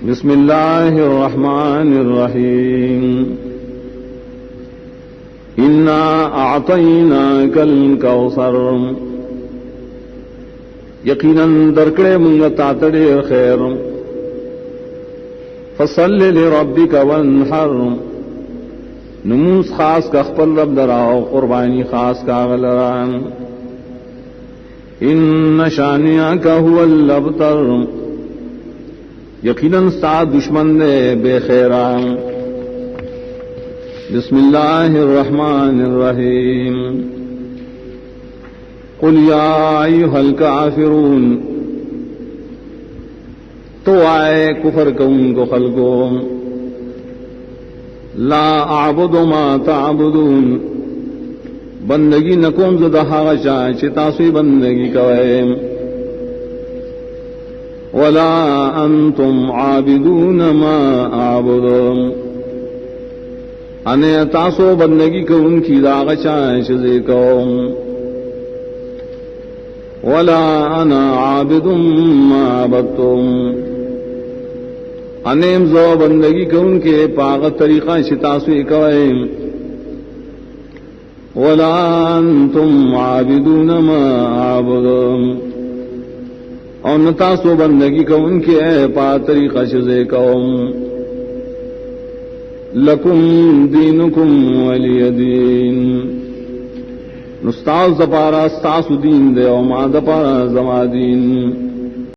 بسم اللہ الرحمن الرحیم انا اعطیناک الکوثر یقیناً درکڑے منگا تاتڑے خیر فصل لربک وانحر نموز خاص کا خپل رب دراؤ قربانی خاص کا غلران ان شانئک هو الابتر یقیناً سات دشمن دے بے خیران بسم اللہ الرحمن الرحیم قل یا ایھا الکافرون تو آئے کفر کون کو خلقوں لا اعبد ما تعبدون بندگی نکوم زدہا غشا چتاسوی بندگی کوئے ولا انتم عابدون ما اعبد انے تاسو بندگی کو ان کی داغچا شزے قوم ولا انا عابد ما عبدتم انیم زو بندگی کو ان کے پاغت طریقہ شتاسوی کوئے ولا انتم عابدون ما اعبد اور نتاسو بندگی کو ان کے پا طریقہ شزے قوم لکم دینکم ولی دین نستاز دپارا ستاسو دین دے او ما دپارا زما دین